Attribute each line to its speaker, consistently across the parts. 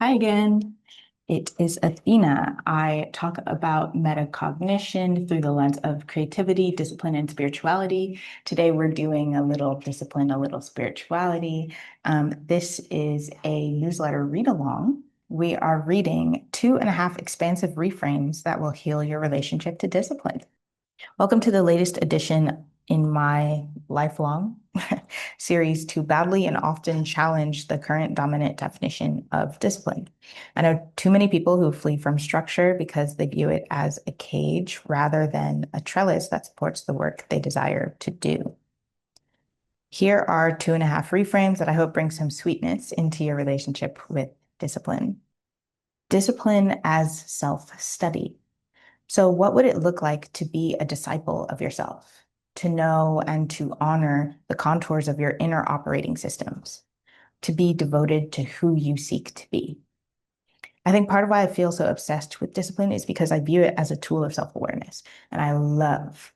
Speaker 1: Hi again. It is Athena. I talk about metacognition through the lens of creativity, discipline, and spirituality. Today we're doing a little discipline, a little spirituality. This is a newsletter read along. We are reading 2.5 expansive reframes that will heal your relationship to discipline. Welcome to the latest edition in my lifelong series to badly and often challenge the current dominant definition of discipline. I know too many people who flee from structure because they view it as a cage rather than a trellis that supports the work they desire to do. Here are 2.5 reframes that I hope bring some sweetness into your relationship with discipline. Discipline as self-study. So, what would it look like to be a disciple of yourself, to know and to honor the contours of your inner operating systems, to be devoted to who you seek to be? I think part of why I feel so obsessed with discipline is because I view it as a tool of self-awareness. And I love,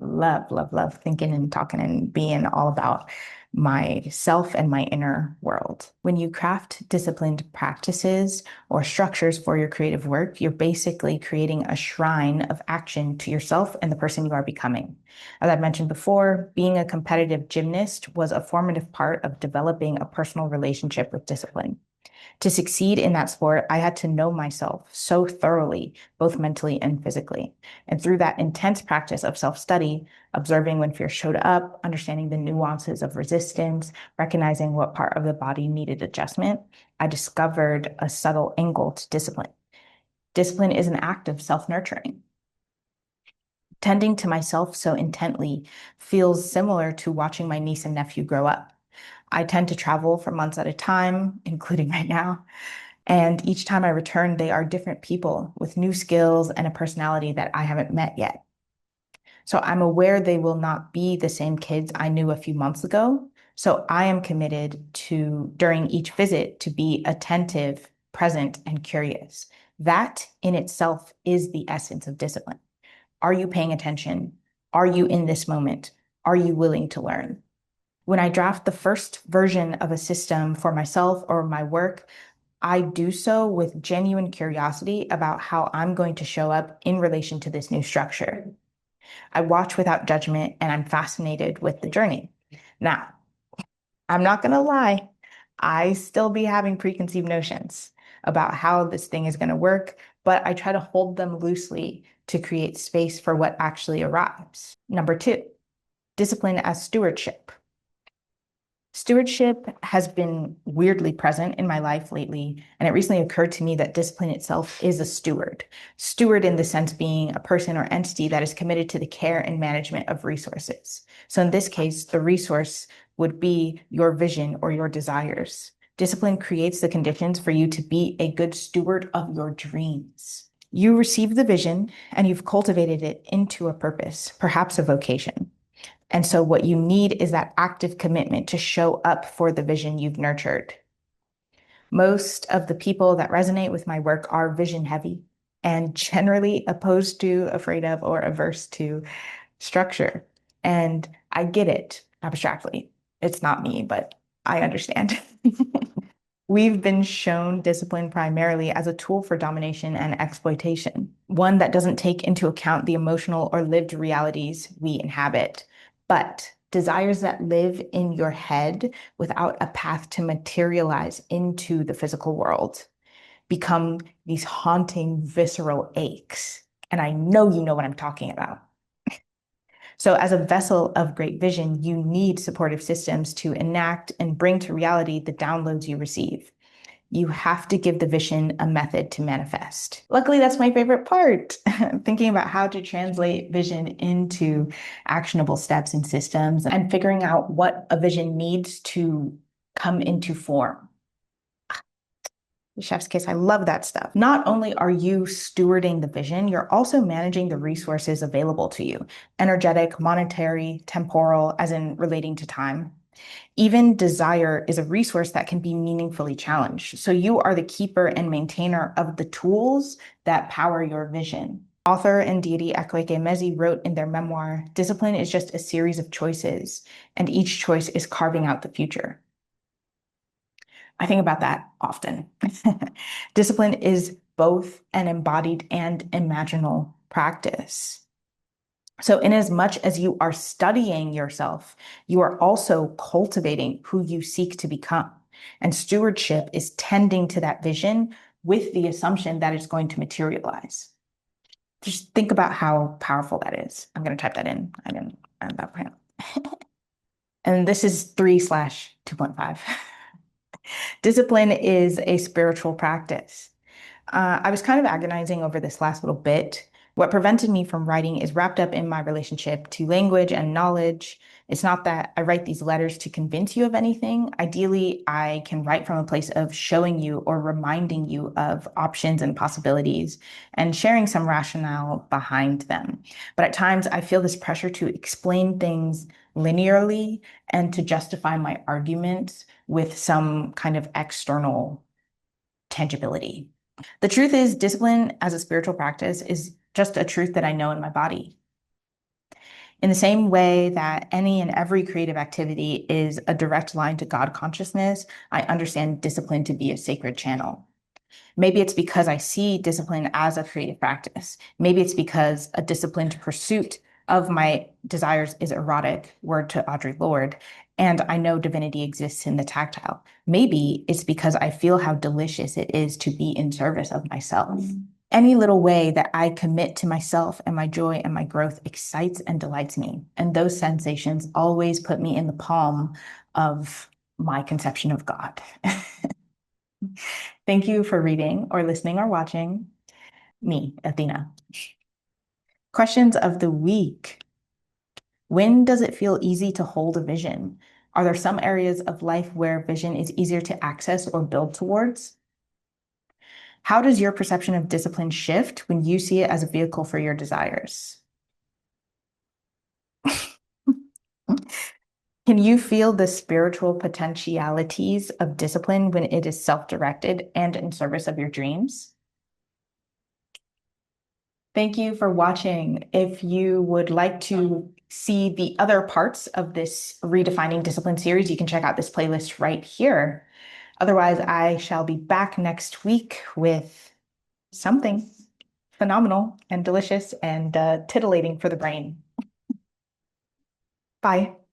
Speaker 1: love thinking and talking and being all about myself and my inner world. When you craft disciplined practices or structures for your creative work, you're basically creating a shrine of action to yourself and the person you are becoming. As I've mentioned before, being a competitive gymnast was a formative part of developing a personal relationship with discipline. To succeed in that sport, I had to know myself so thoroughly, both mentally and physically. And through that intense practice of self-study, observing when fear showed up, understanding the nuances of resistance, recognizing what part of the body needed adjustment, I discovered a subtle angle to discipline. Discipline is an act of self-nurturing. Tending to myself so intently feels similar to watching my niece and nephew grow up. I tend to travel for months at a time, including right now. And each time I return, they are different people with new skills and a personality that I haven't met yet. So I'm aware they will not be the same kids I knew a few months ago. So I am committed to, during each visit, to be attentive, present, and curious. That in itself is the essence of discipline. Are you paying attention? Are you in this moment? Are you willing to learn? When I draft the first version of a system for myself or my work, I do so with genuine curiosity about how I'm going to show up in relation to this new structure. I watch without judgment and I'm fascinated with the journey. Now, I'm not going to lie, I still be having preconceived notions about how this thing is going to work, but I try to hold them loosely to create space for what actually arrives. Number two, discipline as stewardship. Stewardship has been weirdly present in my life lately, and it recently occurred to me that discipline itself is a steward. Steward in the sense being a person or entity that is committed to the care and management of resources. So in this case, the resource would be your vision or your desires. Discipline creates the conditions for you to be a good steward of your dreams. You receive the vision and you've cultivated it into a purpose, perhaps a vocation. And so what you need is that active commitment to show up for the vision you've nurtured. Most of the people that resonate with my work are vision heavy and generally opposed to, afraid of, or averse to structure. And I get it abstractly. It's not me, but I understand. We've been shown discipline primarily as a tool for domination and exploitation, one that doesn't take into account the emotional or lived realities we inhabit, but desires that live in your head without a path to materialize into the physical world become these haunting, visceral aches. And I know you know what I'm talking about. So, as a vessel of great vision, you need supportive systems to enact and bring to reality the downloads you receive. You have to give the vision a method to manifest. Luckily, that's my favorite part, thinking about how to translate vision into actionable steps and systems and figuring out what a vision needs to come into form. Chef's kiss. I love that stuff. Not only are you stewarding the vision, you're also managing the resources available to you, energetic, monetary, temporal, as in relating to time. Even desire is a resource that can be meaningfully challenged. So you are the keeper and maintainer of the tools that power your vision. Author and deity Ekweke Emezi wrote in their memoir, discipline is just a series of choices, and each choice is carving out the future. I think about that often. Discipline is both an embodied and imaginal practice. So, in as much as you are studying yourself, you are also cultivating who you seek to become. And stewardship is tending to that vision with the assumption that it's going to materialize. Just think about how powerful that is. I'm going to type that in. I didn't add that for him. And this is 3/2.5. Discipline is a spiritual practice. I was kind of agonizing over this last little bit. What prevented me from writing is wrapped up in my relationship to language and knowledge. It's not that I write these letters to convince you of anything. Ideally, I can write from a place of showing you or reminding you of options and possibilities and sharing some rationale behind them. But at times, I feel this pressure to explain things linearly and to justify my arguments with some kind of external tangibility. The truth is, discipline as a spiritual practice is just a truth that I know in my body. In the same way that any and every creative activity is a direct line to God consciousness, I understand discipline to be a sacred channel. Maybe it's because I see discipline as a creative practice. Maybe it's because a disciplined pursuit of my desires is erotic, word to Audre Lorde, and I know divinity exists in the tactile. Maybe it's because I feel how delicious it is to be in service of myself. Any little way that I commit to myself and my joy and my growth excites and delights me. And those sensations always put me in the palm of my conception of God. Thank you for reading or listening or watching. Me, Athena. Questions of the week. When does it feel easy to hold a vision? Are there some areas of life where vision is easier to access or build towards? How does your perception of discipline shift when you see it as a vehicle for your desires? Can you feel the spiritual potentialities of discipline when it is self-directed and in service of your dreams? Thank you for watching. If you would like to see the other parts of this Redefining Discipline series, you can check out this playlist right here. Otherwise, I shall be back next week with something phenomenal and delicious and titillating for the brain. Bye.